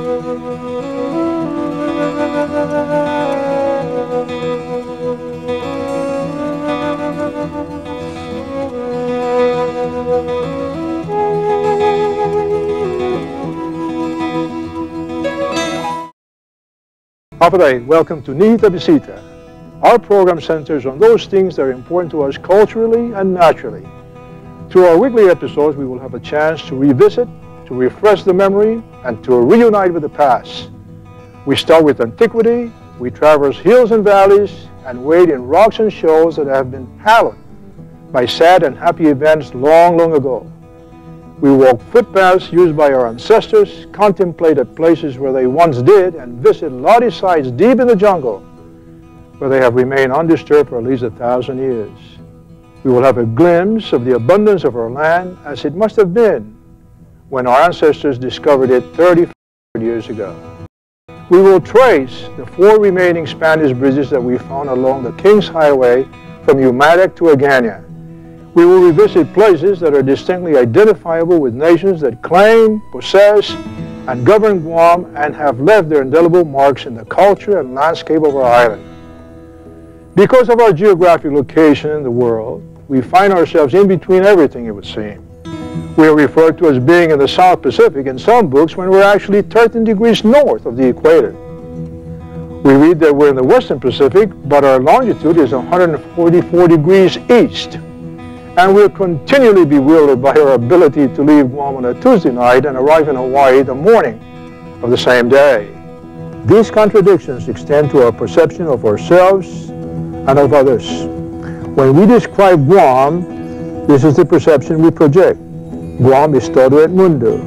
Day, welcome to Nihi Bisita. Our program centers on those things that are important to us culturally and naturally. Through our weekly episodes, we will have a chance to revisit, to refresh the memory, and to reunite with the past. We start with antiquity, we traverse hills and valleys, and wade in rocks and shoals that have been hallowed by sad and happy events long, long ago. We walk footpaths used by our ancestors, contemplate at places where they once did, and visit lofty sites deep in the jungle where they have remained undisturbed for at least 1,000 years. We will have a glimpse of the abundance of our land as it must have been when our ancestors discovered it 30 years ago. We will trace the 4 remaining Spanish bridges that we found along the King's Highway from Umatec to Agana. We will revisit places that are distinctly identifiable with nations that claim, possess, and govern Guam and have left their indelible marks in the culture and landscape of our island. Because of our geographic location in the world, we find ourselves in between everything, it would seem. We are referred to as being in the South Pacific in some books when we're actually 13 degrees north of the equator. We read that we're in the Western Pacific, but our longitude is 144 degrees east. And we're continually bewildered by our ability to leave Guam on a Tuesday night and arrive in Hawaii the morning of the same day. These contradictions extend to our perception of ourselves and of others. When we describe Guam, this is the perception we project. Guam is todo et mundo.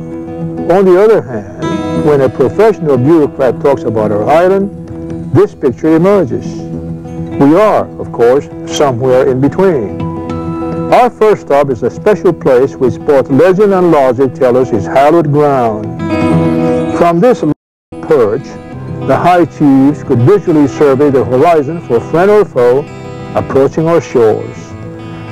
On the other hand, when a professional bureaucrat talks about our island, this picture emerges. We are, of course, somewhere in between. Our first stop is a special place which both legend and logic tell us is hallowed ground. From this perch, the high chiefs could visually survey the horizon for friend or foe approaching our shores.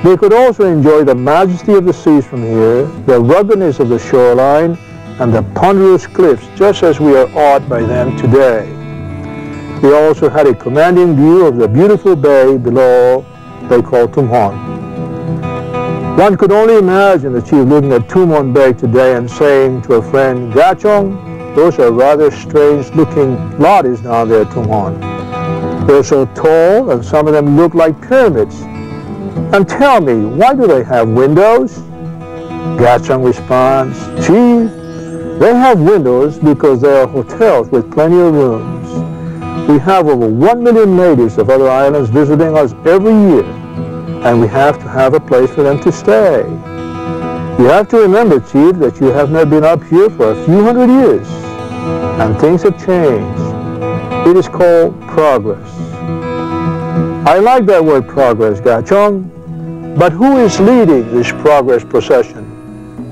They could also enjoy the majesty of the seas from here, the ruggedness of the shoreline, and the ponderous cliffs just as we are awed by them today. They also had a commanding view of the beautiful bay below they call Tumhon. One could only imagine the chief looking at Tumhon Bay today and saying to a friend, "Gachong, those are rather strange-looking lotties down there, Tumhon. They're so tall, and some of them look like pyramids. And tell me, why do they have windows?" Gachong responds, "Chief, they have windows because they are hotels with plenty of rooms. We have over 1 million natives of other islands visiting us every year, and we have to have a place for them to stay. You have to remember, Chief, that you have not been up here for a few hundred years, and things have changed. It is called progress." I like that word progress, Gachong, but who is leading this progress procession?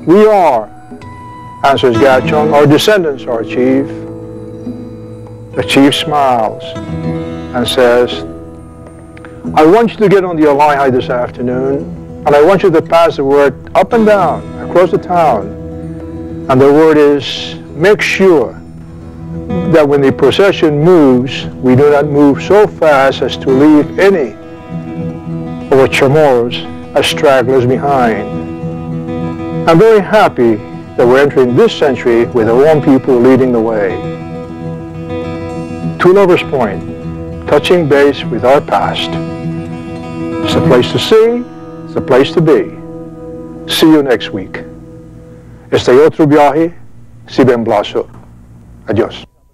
"We are," answers Gachong. "Our descendants are, Chief." The chief smiles and says, "I want you to get on the Alai this afternoon, and I want you to pass the word up and down across the town. And the word is, make sure that when the procession moves, we do not move so fast as to leave any of our Chamorros as stragglers behind." I'm very happy that we're entering this century with our own people leading the way. To Lover's Point, touching base with our past. It's a place to see, it's a place to be. See you next week. Este otro viaje, si Ben Blaz. Adiós.